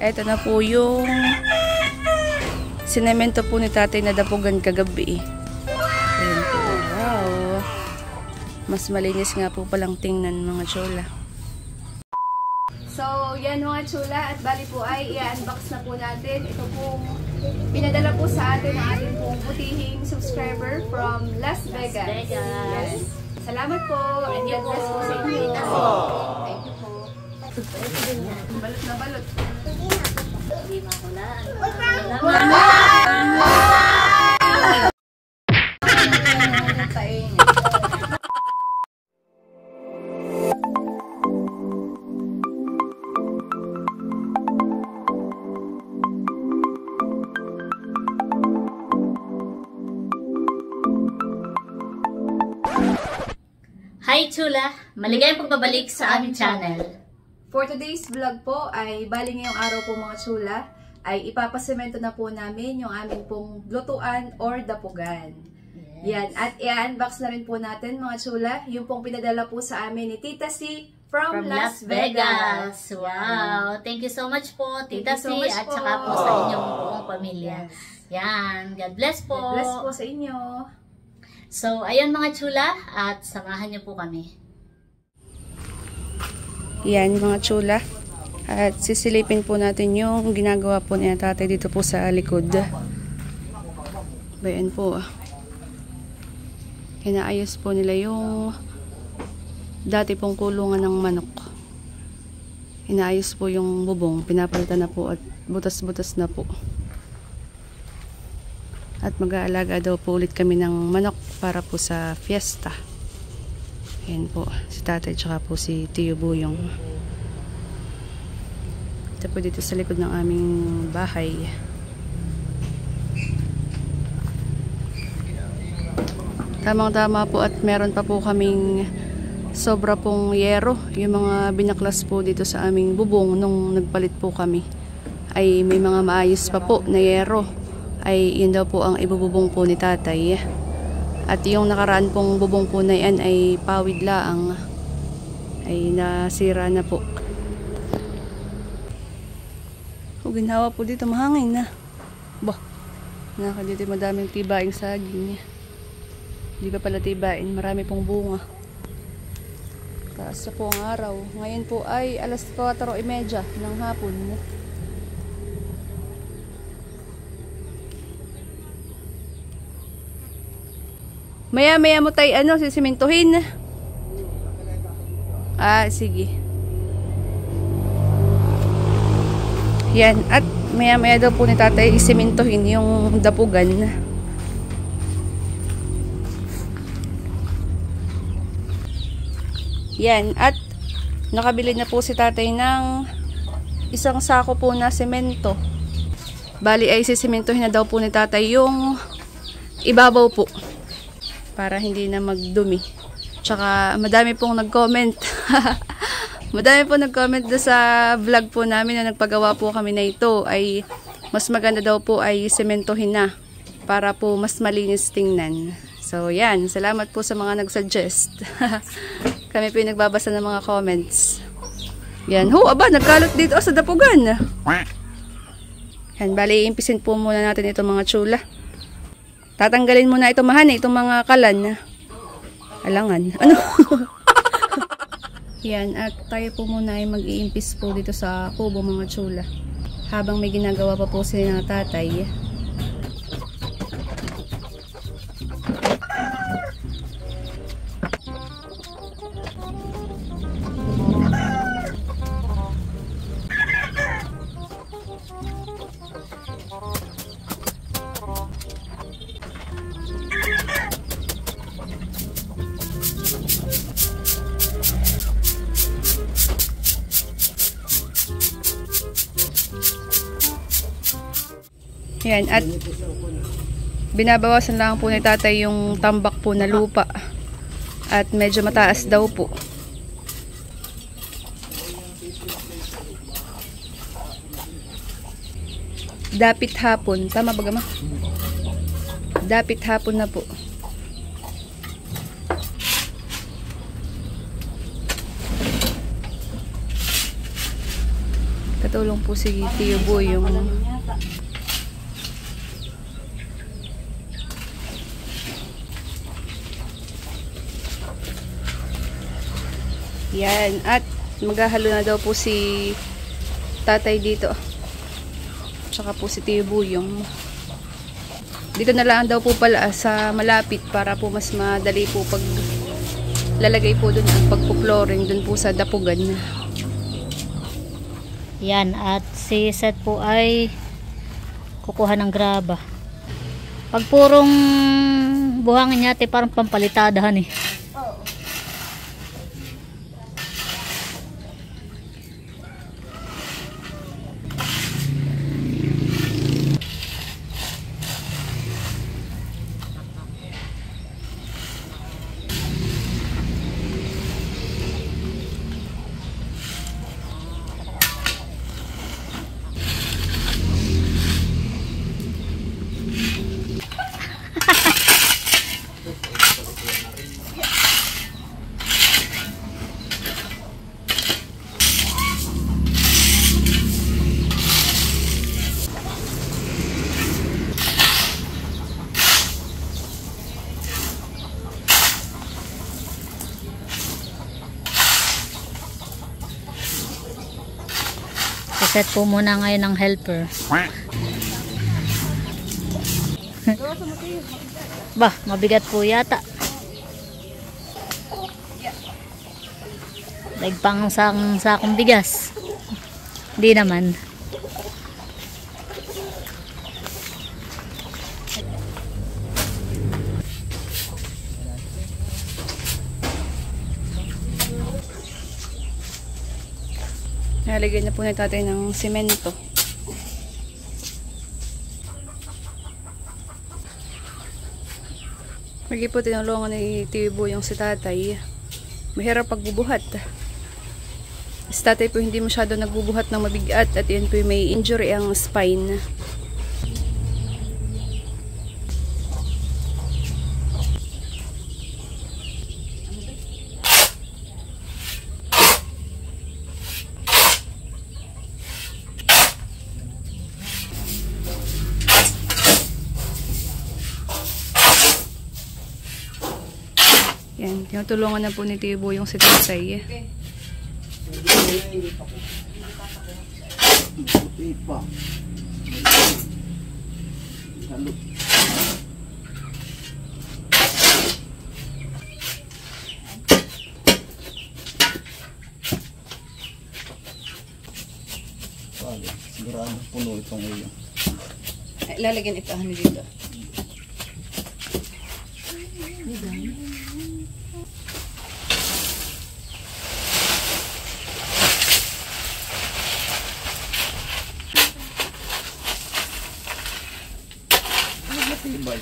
Ito na po yung sinemento po ni tatay na dapugan kagabi. Ayan po. Wow. Mas malinis nga po palang tingnan mga chula. So, yan mga chula. At bali po ay i-unbox na po natin. Ito pong pinadala po sa atin ng ating pong butihing subscriber from Las Vegas. Yes. Salamat po. And God bless po sa inyo. Thank you po. Balot na balot. Hindi makulaan. Hi Chula! Maligayang pagbabalik sa aming channel. For today's vlog po ay bali ngayong araw po mga chula ay ipapasemento na po namin yung aming pong lutuan or dapugan. Yes. Yan. At i-unbox na rin po natin mga chula yung pong pinadala po sa amin ni Tita C from Las Vegas. Wow! Thank you so much po Tita C at saka po sa inyong buong pamilya. Yes. Yan. God bless po. God bless po sa inyo. So, ayun mga chula, at samahan niyo po kami. Yan mga chula. At sisilipin po natin yung ginagawa po niya tatay dito po sa likod. Bayan po. Inaayos po nila yung dati pong kulungan ng manok. Inaayos po yung bubong. Pinapalitan na po at butas-butas na po. At mag-aalaga daw po ulit kami ng manok para po sa fiesta. Ayan po, si tatay tsaka po si Tiyo Buyong. Ito po dito sa likod ng aming bahay. Tamang-tama po at meron pa po kaming sobra pong yero. Yung mga binaklas po dito sa aming bubong nung nagpalit po kami ay may mga maayos pa po na yero. Ay yun daw po ang ibububong po ni tatay. At yung nakaraan pong bubong po na yan ay pawid laang, ay nasira na po. Ginhawa po dito, mahangin na. Bah, naka dito madaming tibaing saging. Hindi pa pala tibain, marami pong bunga. Taas na po ang araw. Ngayon po ay alas 4:30 ng hapon. Maya-maya mo tayo, sisimentohin. Ah, sige. Yan. At maya-maya daw po ni tatay isimentohin yung dapugan. Yan. At nakabili na po si tatay ng isang sako po na semento. Bali ay sisimentohin na daw po ni tatay yung ibabaw po. Para hindi na magdumi. Tsaka madami pong nag-comment. Madami pong nag-comment sa vlog po namin na nagpagawa po kami na ito. Ay mas maganda daw po ay sementohin na. Para po mas malinis tingnan. So yan. Salamat po sa mga nag-suggest. Kami po yung nagbabasa ng mga comments. Yan. Aba, nagkalot dito sa dapugan. Yan. Bali, impisin po muna natin ito mga chula. Tatanggalin muna ito mahani, itong mga kalan. Alangan. Ano? Yan, at tayo po muna ay mag-iimpis po dito sa kubo mga chula. Habang may ginagawa pa po sila ng tatay. Yan, at binabawasan lang po ni tatay yung tambak po na lupa. At medyo mataas daw po. Dapit hapon. Tama ba gama? Dapit hapon na po. Nagtutulong po si Tio Boy yung yan. At maghahalo na daw po si tatay dito. Tsaka po si Tio Boy yung dito na lang daw po pala sa malapit para po mas madali po pag lalagay po dun ang pagpo-flooring dun po sa dapugan. Yan, at si Seth po ay kukuha ng graba. Pag purong buhangin yate parang pampalitadahan eh. Set po muna ngayon ng helper. Bah, mabigat po yata. Dagpang sakong bigas. Hindi naman. Nalagyan na po na tatay ng simento. Lagi po tinulungan ni Tio Boy yung si tatay. Mahirap pagbubuhat. Si tatay po hindi masyado nagbubuhat ng mabigat at yun po may injury ang spine. Yan, tinutulungan na po ni Tio Boy yung si tatay. Sigurado puno itong iyo. Lalagyan ito dito. Tibay.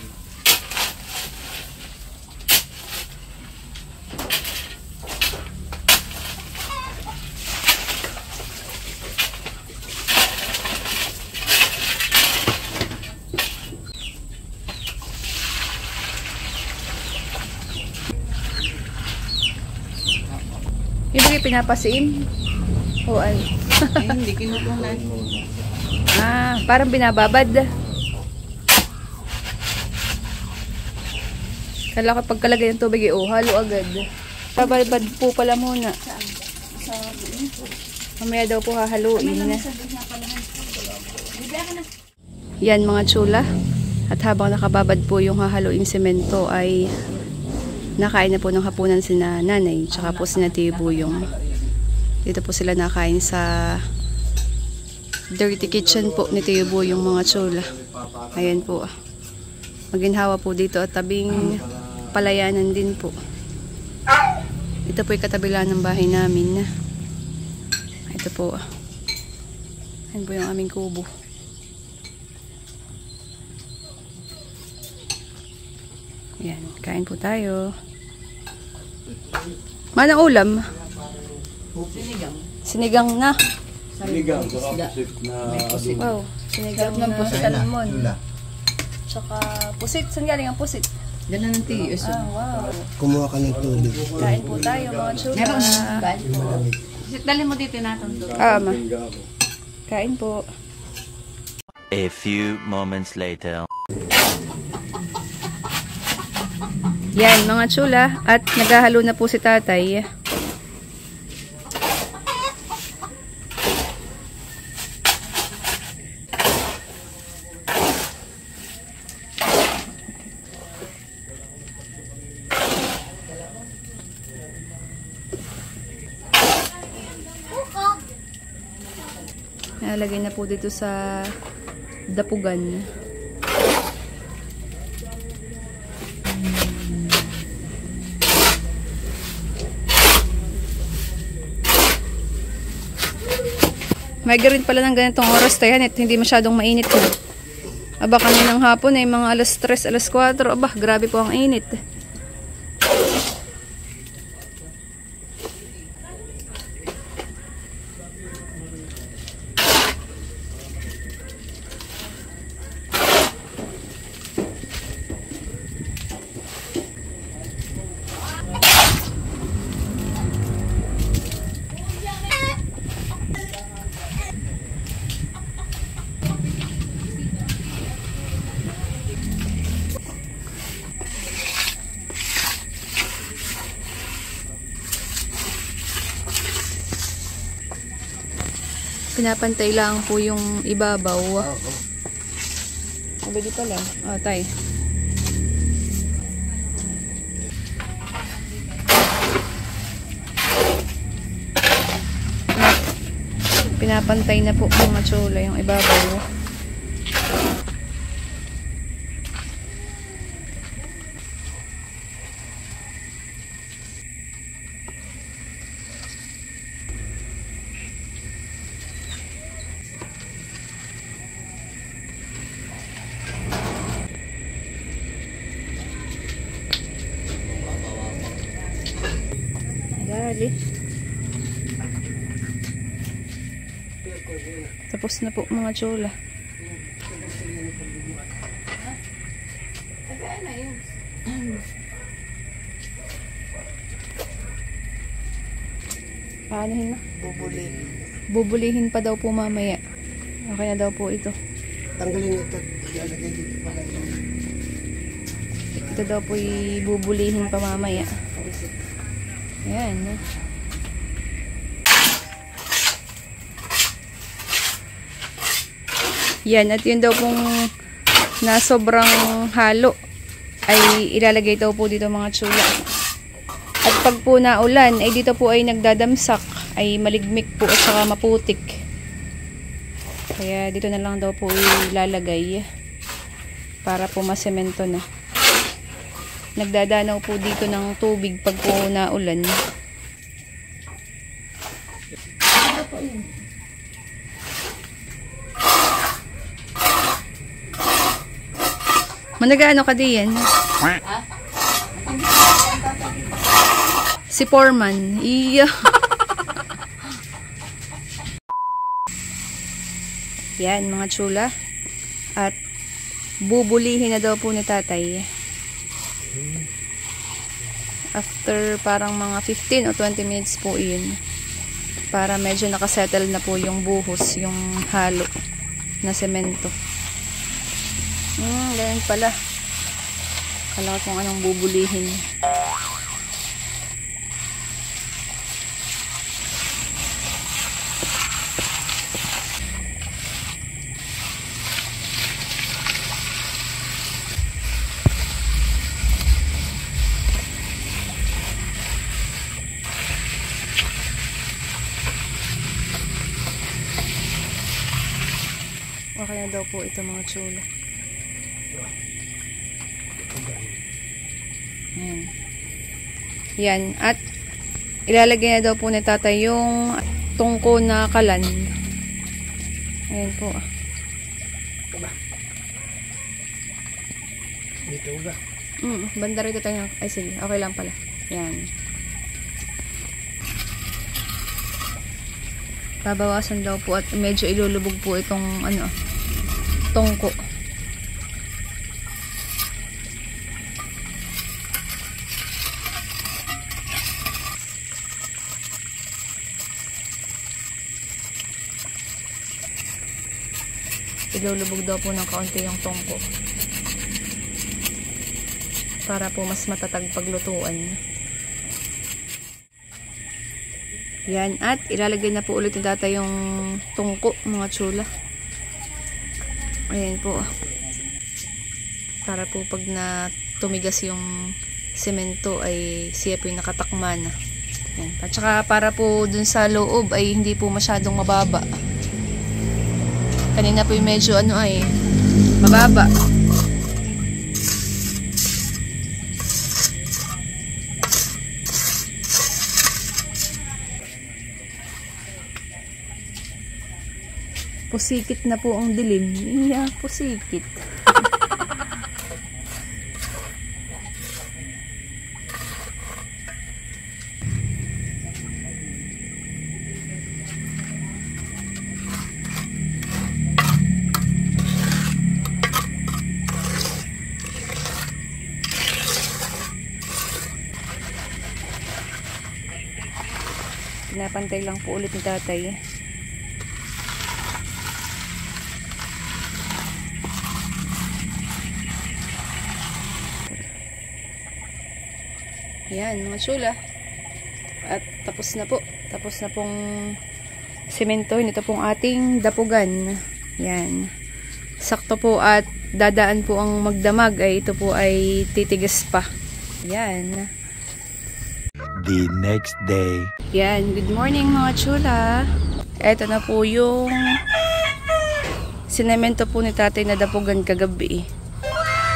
Yung bagay pinapasiin? O ano? Hindi kinukunan. Parang binababad. Kala ko pagkalagay ng tubig, halo agad. Babad po pala muna. Mamaya daw po hahaluin. Yan mga tsula. At habang nakababad po yung hahaluing semento ay nakain na po ng hapunan sina nanay tsaka po sina Tio Boy yung dito po sila nakain sa dirty kitchen po ni Tio Boy yung mga tsula. Ayan po. Maginhawa po dito at tabing palayanan din po. Ito po yung katabilan ng bahay namin. Ito po. Ayan po yung aming kubo. Ayan, kain po tayo. Manang ulam? Sinigang. Sinigang na. Sinigang, saka pusit na adobo. Wow, sinigang na salmon. Tsaka pusit. Saan galing ang pusit? Dala ng tiyos. Wow. Kumuha ka ng tubig. Kain po tayo mga chula. Meron ba? Dali mo dito natin to. Ma. Kain po. A few moments later. Yan mga chula, at naghahalo na po si tatay. Nalagay na po dito sa dapugan. May rin pala ng ganitong oras tayo, hindi masyadong mainit na. Aba, kaninang hapon ay mga alas 3, alas 4. Aba, grabe po ang init. Pinapantay lang po yung ibabaw. Abay di pala. O, tay. Pinapantay na po mga chula yung ibabaw. Dali. Tapos na po mga chula. Paanohin na? Bubulihin pa daw po mamaya. Okay na daw po ito. Tanggalin ito. Ilalagay dito pala. Ito daw po ibubulihin pa mamaya. Ayan. Yan, at yun daw pong na sobrang halo ay ilalagay daw po dito mga chula. At pag po naulan, ay dito po ay nagdadamsak, ay maligmik po at saka maputik. Kaya dito na lang daw po ilalagay para po masemento na. Nagdadanaw po dito ng tubig pag po naulan. Managaano ka diyan? Si Foreman. Iya. Yan mga chula. At bubulihin na daw po ni tatay. After parang mga 15 o 20 minutes po yun. Para medyo nakasettle na po yung buhos, yung halo na semento. Ganyan pala. Kala ko kung anong bubulihin. Okay na daw po ito mga chula. Ayan. Yan. At ilalagay na daw po ni tatay yung tungko na kalan. Ayan po. Dito ba? Banda rito tayo. Ay sige, okay lang pala. Yan. Babawasan daw po at medyo ilulubog po itong ano, tungko. Ilulubog daw po ng kaunti yung tungko. Para po mas matatag paglutuan. Yan. At ilalagay na po ulit ni tatay yung tungko, mga chula. Ayan po. Para po pag na tumigas yung semento ay siya po yung nakatakma na. Yan. At saka para po dun sa loob ay hindi po masyadong mababa. Kanina po yung medyo mababa. Pusikit na po ang dilim. Iya, pusikit. Pinapantay lang po ulit ni tatay. Yan, mga chula. At tapos na po. Tapos na pong sementohin. Ito pong ating dapugan. Yan. Sakto po at dadaan po ang magdamag. Ito po ay titigas pa. Yan. The next day. Yan. Good morning mga chula. Ito na po yung sinemento po ni tatay na dapugan kagabi.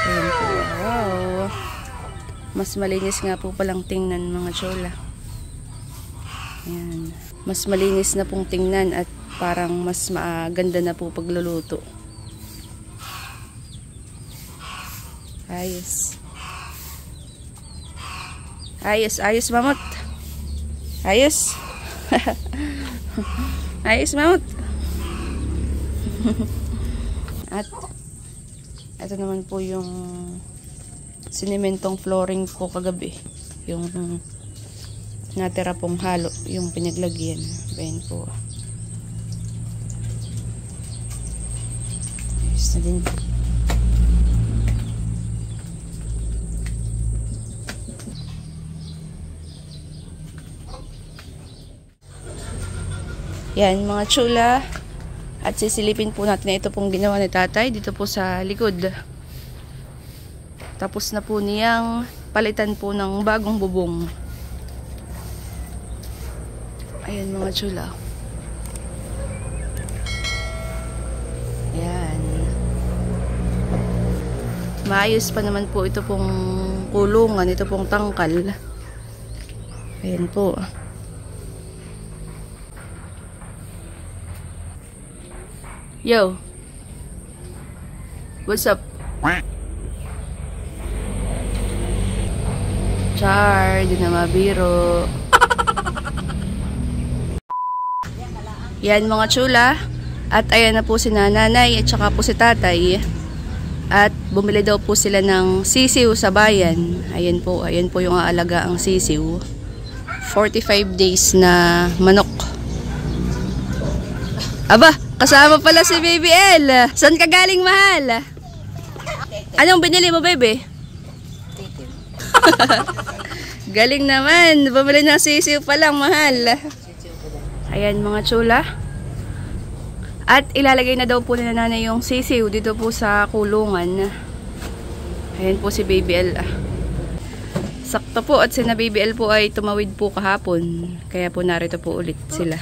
Ayan po. Wow. Mas malinis nga po palang tingnan mga chula. Ayan. Mas malinis na pong tingnan at parang mas maganda na po pagluluto. Ayos. Ayos, ayos mamot. Ayos. Ayos mamot. At ito naman po yung sinementong flooring ko kagabi. Yung natira pong halo, yung pinaglagyan. Ayan po. Ayos na din. Yan mga chula. At sisilipin po natin na ito pong ginawa ni tatay dito po sa likod. Tapos na po niyang palitan po ng bagong bubong. Ayan mga chula. Ayan. Maayos pa naman po ito pong kulungan, ito pong tangkal. Ayan po. Yo. What's up? Char, di na mabiro. Yan mga chula. At ayan na po si nanay at saka po si tatay. At bumili daw po sila ng sisiw sa bayan. Ayan po yung aalaga ang sisiw. 45 days na manok. Aba, kasama pala si Baby El. Saan ka galing, mahal? Anong binili mo, baby? Galing naman. Bumili ng sisiw pa lang, mahal. Ayan mga chula. At ilalagay na daw po ni nanay yung sisiw dito po sa kulungan. Ayan po si Baby El. Sakto po at si na Baby El po ay tumawid po kahapon. Kaya po narito po ulit sila.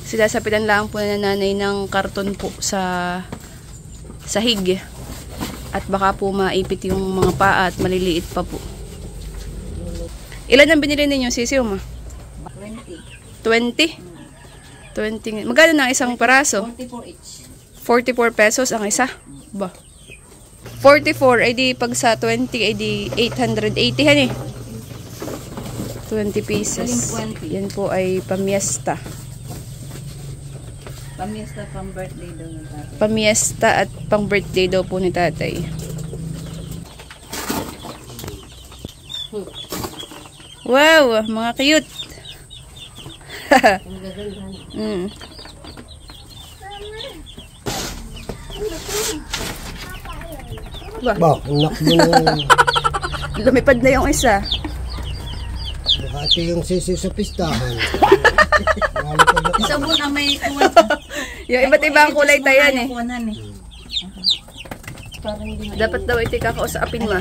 Sila sapitan lang po na nanay ng karton po sa sahig. At baka po maipit yung mga paa at maliliit pa po. Ilan ang binili ninyo sisiw, ma? 20? 20. Magkano na isang paraso? 44 each. 44 pesos ang isa? Ba? 44, ay di pag sa 20, ay di 880 han eh. 20 pieces. Yan po ay pamiesta. Pamiesta pang birthday daw ng tatay. Pamiesta at pang birthday daw po ni tatay. Wow, mga cute. Ba, anak mo na. Lumipad na yung isa. Baka ito yung sisi sa pistahan. Sabon na may kuwan. Yung iba't ibang kulay tayo yan eh. Kuwanan eh. Dapat daw ito kakausapin mo.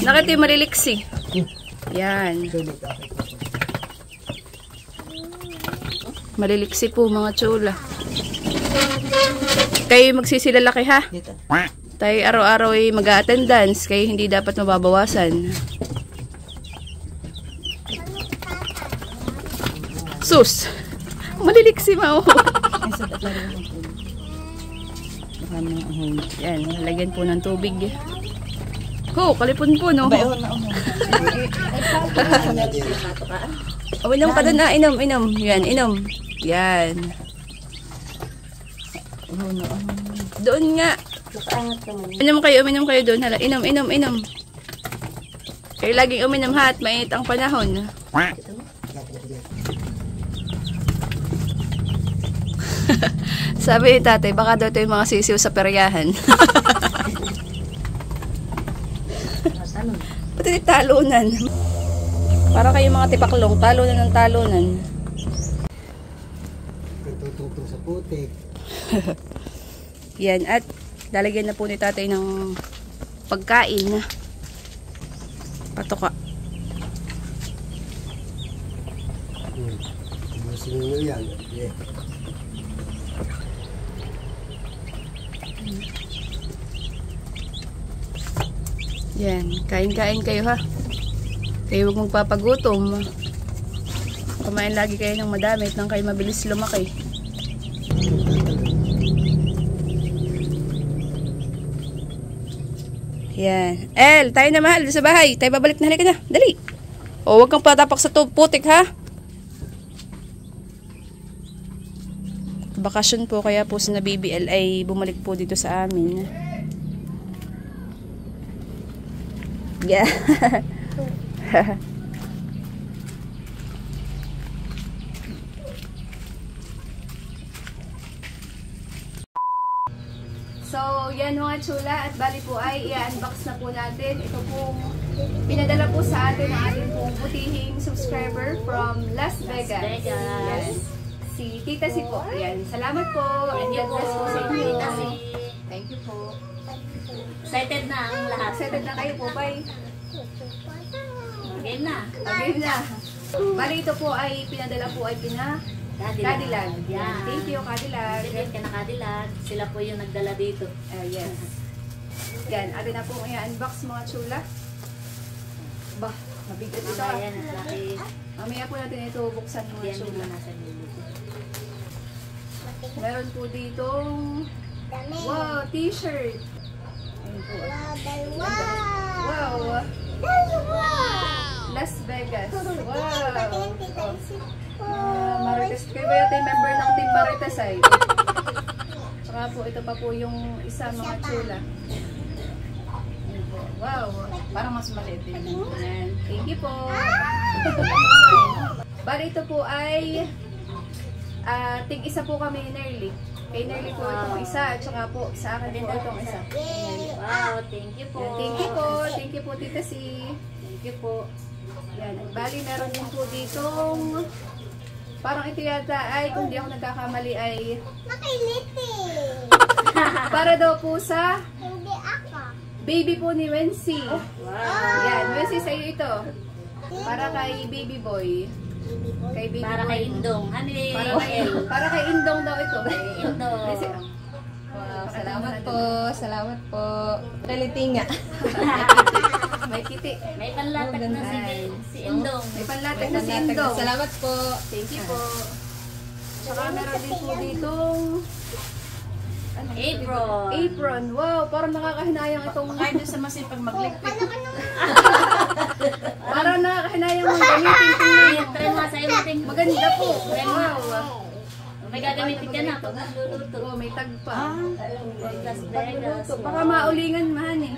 Nakita yung maliliksi. Yan. Maliliksi po mga chula. Kayo magsisilalaki ha? Tayo araw-araw ay mag-attendance. Kayo hindi dapat mababawasan. Sus! Maliliksi mo. Yan, lagyan po ng tubig. Ho, kalipon po no. Inom ka doon na, inom. Yan, inom. Yan. Doon nga. Uminom kayo doon. Hala, inom. Kayo laging uminom ha at mainit ang panahon. Sabi ni tatay, baka daw ito yung mga sisiw sa peryahan. Pati talunan. Para kayo mga tipaklong, talunan ng talunan. Tututong sa putik. Yan, at lalagyan na po ni tatay ng pagkain. Patoka. Busin nyo yan. Yeah. Yan, kain-kain kayo ha. Kayo huwag magpapagutom. Kumain lagi kayo ng madami at nang kayo mabilis lumaki. Yan. El, tayo na mahal sa bahay. Tayo babalik na, halika na. Dali. O, huwag kang patapak sa putik ha. Bakasyon po, kaya po si na BBL ay bumalik po dito sa amin. Yeah. So, yan mga chula, at bali po ay i-unbox na po natin. Ito pong pinadala po sa atin ng ating pong butihing subscriber from Las Vegas. Yes. Si Tita Si po. Yan. Salamat po. And God bless po sa inyo. Tita Si. Thank you po. Excited na ang lahat. Excited na kayo po, bye. Game na. Again na. Bali ito po ay pinadala po ay Cadillac. Yan. Thank you, Cadillac. Cadillac ka na Cadillac. Sila po yung nagdala dito. Yes. Yan, atin na po i-unbox mga chula. Bah, mabigat ito. Mamaya na laki. Mamaya po natin ito buksan mga Yan chula. yung nasa dito. Meron po ditong wow, t-shirt. Ayun po. Wow. Las Vegas. Wow. Marites. Kayo ba yata yung member ng Team Marites ay? Tsaka po, ito pa po yung isa mga chula. Ayun po. Wow. Parang mas maliit din. Ayan. Thank you po. Bali ito po ay tig-isa po kami ni Nerly. Kay Nerly po itong isa, at saka po sa akin po itong isa. Wow, thank you po. Yan, thank you po. Thank you po, Tita Si. Thank you po. Yan. Bali, meron din po ditong parang ito yata ay, kung di ako nagkakamali ay para daw po sa baby po ni Wency. Wow. Yan, Wency, sa'yo ito. Para kay baby boy. Kay baby Para boy. kay Indong. Ano Para kay Indong daw ito. Indong. Wency, Wow, salamat po. Salamat po. Reality nga. may kiti. May panlatag na si Indong. May panlatag na si Indong. Salamat po. Thank you po. Saka meron din po ditong Apron. apron. Wow, parang nakakahinayang itong Kahit doon sa masipag maglikpit. parang nakakahinayang mong gamitin po. Try mo sa iyo. Maganda po. Wow. May gagamitin ka na pag magluluto. Oh, may tag pa. Las Vegas. Baka maulingan man eh.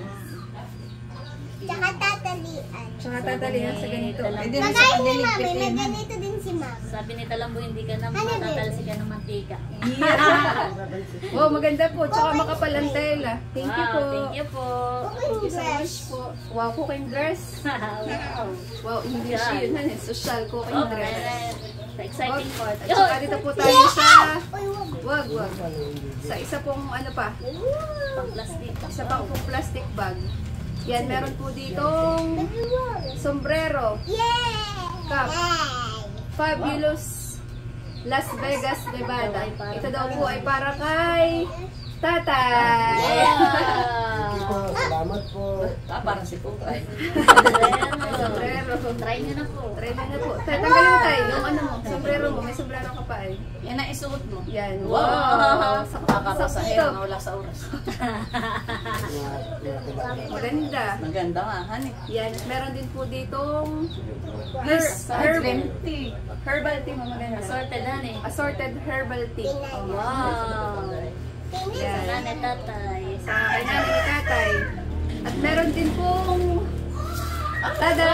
Tsaka tatalian. Tsaka tatalihan sa ganito. Pwede rin sa Kagaya ni pagdiligpit Mami, may din. ganito din si Mami. Sabi ni Talambo, hindi ka na Ano, matatalsi ka ng mantika. Wow, maganda po. Tsaka makapal ang tela. Thank you po. Wow, thank you po. Thank you so much po. Wow, cooking dress. Wow, English yun. Ano, social cooking Oh, dress. the exciting part. At saka dito po tayo sa... Wag. Sa isa pong ano pa. Pang plastic. Isa pang plastic bag. Yan, meron po ditong sombrero. Yay! Cup. Fabulous Las Vegas, Nevada. Ito daw po ay para kay Tatay. Po, salamat po. Parang si Pupay. Sombrero. Try nyo na po. Try na po. Tanggalin mo tayo. Yung ano mo, sombrero mo. May sombrero ka pa eh. Yan ang isuot mo. Yan. Wow! Sakto Nakakapasahero ito. na wala sa oras. Maganda. Maganda nga, honey. Yan. At meron din po ditong Herbal tea. herbal tea mo maganda. Sorted na eh. Assorted herbal tea. Wow. Yan. Sana tatay. Sa kainan ni Tatay. At meron din pong tada!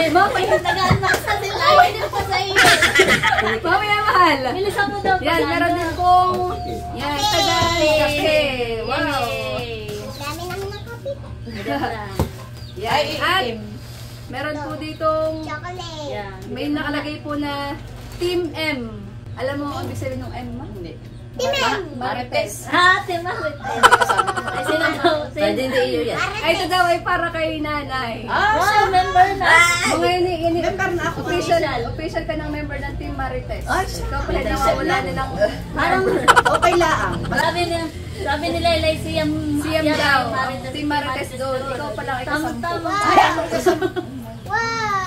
Mamaya tagaan na sa sila. Ay, hindi pa sa iyo. Mamaya mahal! Bilisan mo daw. Yan, meron din pong yan, tada! Kape! Wow! Dami namin ng kape. Yan. At meron po ditong Chocolate. Yan. may nakalagay po na Team M. Alam mo ang ibig sabihin ng M? Hindi. Marites. Ha, timawit. Ay, sino daw? Pwede hindi iyo yan. Ay, ito daw ay para kay nanay. Wow, member na. Mga ini official ka ng member ng Team Marites. Ikaw pala nawawala nilang Parang, Okay lang. sabi ni Laylay, siyam daw. Team Marites doon. Ikaw pala ay kasampu. Tama. Wow!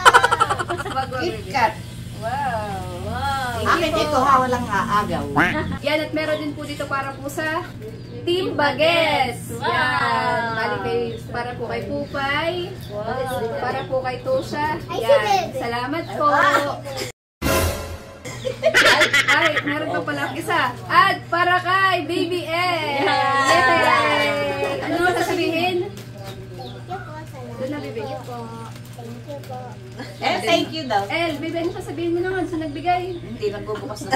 KitKat. Wow. Wow. Akin ito ha, walang aagaw. Yan, at meron din po dito para po sa Team Bages. Wow. Yan. Bali kay, para po kay Pupay. Para po kay Tosha. Yan. Salamat po. Ay, meron pa pala isa. At para kay Baby L. Yay! Ano sasabihin? Doon na, Baby. Thank you po. Thank you daw. El, Baby, ano sasabihin mo naman sa nagbigay? Hindi nagbubukas na.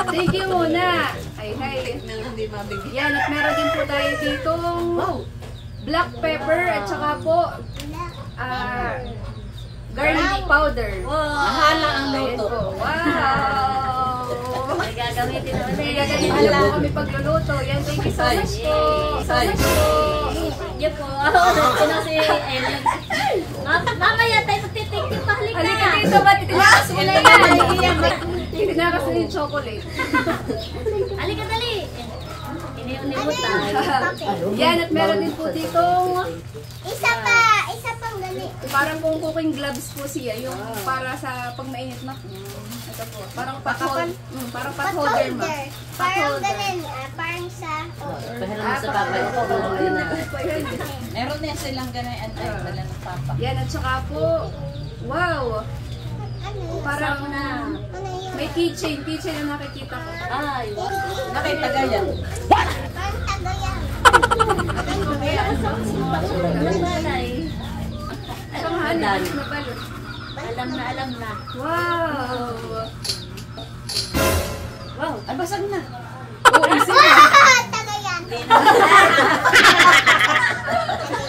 Thank you muna. Ay, hi. Hindi mabigyan. Yan, at meron din po tayo ditong black pepper at saka po garlic powder. Mahala ang Ayan luto. po. Wow! May gagamitin naman May eh. gagamitin na po kami pagluluto. Yan, thank you so much po. So much po. Yan po. Sino si Ellen? Mamaya tayo magtitikip pa. Halika. Halika dito ba? Titinakas mo na yan. Titinakas na yung chocolate. Halika dali. Iniunibot tayo. Yan, at meron din po ditong Isa pang ganit. parang pong cooking gloves po siya. Yung para sa pag mainit na. Ito po. Parang pot-holder. Parang pot-holder ma. Parang ganun, parang sa... Pahiram mo sa papa. Ano na po yan? Meron na silang ganayan ay dala ng papa. Yan, at saka po, wow! Ano yun? Parang Ano yun? may keychain na nakikita ko. Ay, Nakita ka yan. Parang tagayan. Ito nga, ano, mabalot. alam na. Wow! Wow, ay basag na. Oh, easy na. Tagayan.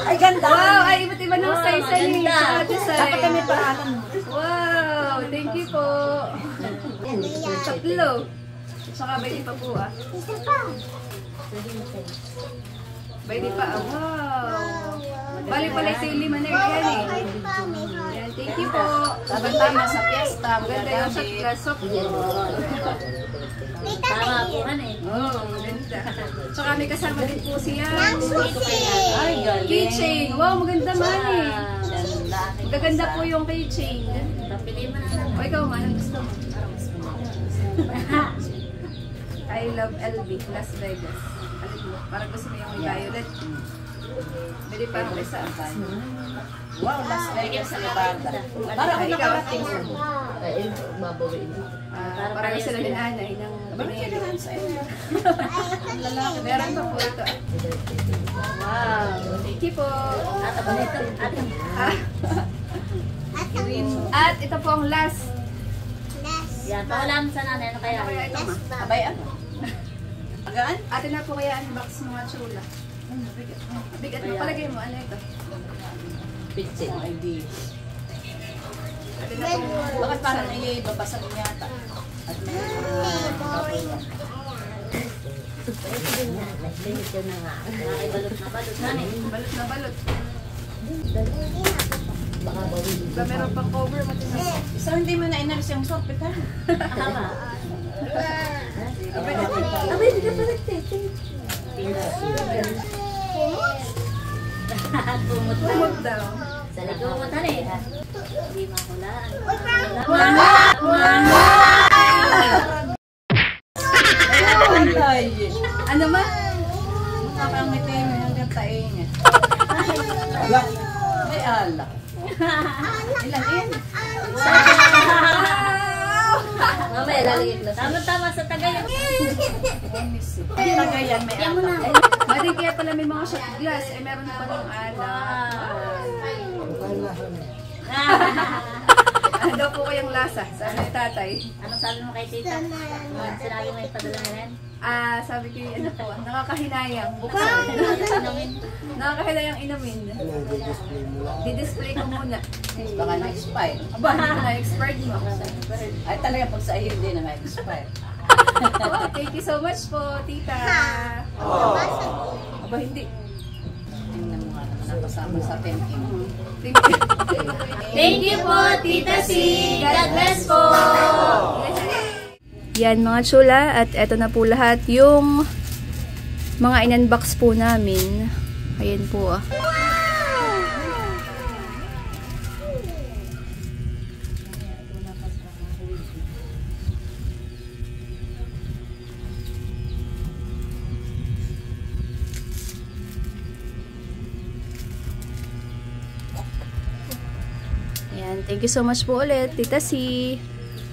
Ay ganda. Wow! Ay, iba't iba ng Wow, size ay maganda. sa design. Dapat kami pangalan mo. Wow! Thank you po. Tagayan. Tatlo. Saka may iba po ah. Isa pa. May iba ah. Wow! Bali pala ito yung lima na Wow, yan may eh. heart pa, may heart. Yan, thank you po. Tama sa piyesta. Maganda yung shot glass of May Tama po tagayan. man eh. Oh, maganda. Tsaka may kasama din po siya. Ang susi. Ay, galing. Keychain. Wow, maganda man eh. Ganda. Magaganda po yung keychain. Papili mo na lang. O ikaw man, ang gusto mo? I love LV, Las Vegas. Alin mo? Parang gusto mo yung violet. Bili pa ako isa. Wow, Las Vegas sa Nevada. Para ako Ikaw, nakarating. parang sila ni nanay ng binili. Meron pa po ito. Wow. Thank you po. At ito po ang last. Yan, paulam sa nanay. Ano kaya? Kaya ito ma. Abay, ano? Agaan? Atin na po kaya unbox mga chula. Bigat mo. Palagay mo. Ano ito? Pitsin. ID. Atin na po. Bakit parang babasag yata? At may Balot na balot. Ba meron pang cover mo din. So, hindi mo na inalis yung sorpet, ha? Abay, hindi ka pa nagtitin. Kumot daw. Sa likod mo tali. Hindi makulaan. Ano ma? Nakakangiti mo hanggang tae niya. May alak. Ilan yan? Mamaya lalagay ko. Tama-tama sa Tagayan. Tagayan, may alak. Mati kaya pala may mga shot glass. Eh meron pa ng alak. Ano daw po kayang lasa? Sabi ni tatay. Anong sabi mo kay tita? Sinabi mo yung padala na rin? Sabi ko ano po, nakakahinayang. Nakakahinayang inumin. Di-display ko muna. Baka na-expire. Aba, na-expired mo. Ay talaga pag sa iyo hindi na ma-expire. Oh, thank you so much po, tita. Aba, hindi. Tingnan mo nga naman nakasama sa thinking. Thank you. Thank you po, Tita C. God bless po. Yan mga chula, at eto na po lahat yung mga in-unbox po namin. Ayan po ah. Yan, thank you so much po ulit, Tita C.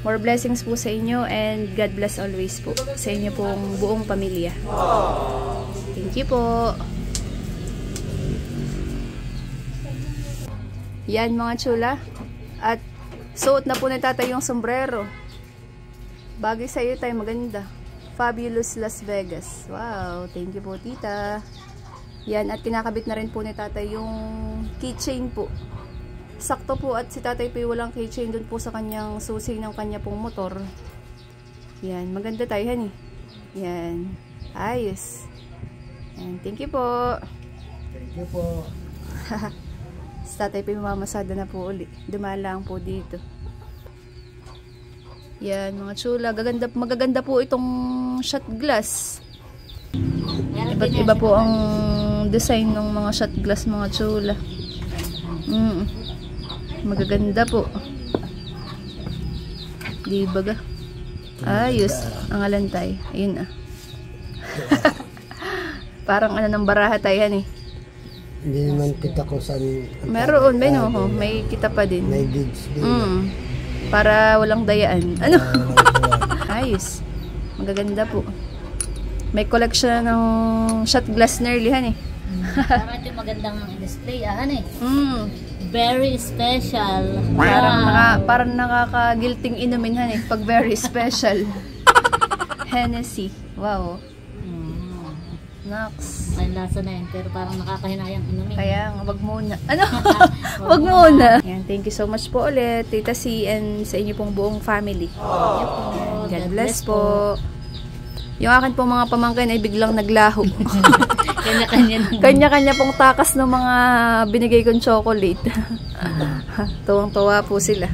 More blessings po sa inyo and God bless always po sa inyo pong buong pamilya. Thank you po. Yan mga chula. At suot na po ni tatay yung sombrero. Bagay sa iyo tayo, maganda. Fabulous Las Vegas. Wow, thank you po tita. Yan, at kinakabit na rin po ni tatay yung keychain po. Sakto po, at si tatay po walang keychain dun po sa kanyang susi ng kanya pong motor. Yan, maganda tayo yan eh. Yan, ayos. Yan, thank you po. Thank you po. Si tatay po mamasada na po uli. Dumalang po dito. Yan mga chula, magaganda po itong shot glass. Iba't iba po ang design ng mga shot glass mga chula. Magaganda po. Di ba ga? Ayos. Ang alantay. Ayun ah. Parang ano ng baraha tayo yan eh. Hindi naman kita kung saan. Meron, may kita pa din. May beads din. Para walang dayaan. Ano? Ayos. Magaganda po. May collection ng shot glass nerlihan eh. Parang ito yung magandang display. Eh. Very special. Parang nakaka-guilting inumin han eh. Pag very special. Hennessy. Wow. Nox. May lasa na yun, pero parang nakakahinayang inumin. Kaya nga, wag muna. Ano? Wag muna. Yan, thank you so much po ulit, Tita C, and sa inyo pong buong family. God bless po. Yung akin pong mga pamangkin ay biglang naglaho. Kanya-kanya pong takas ng mga binigay kong chocolate. Tuwang-tuwa po sila.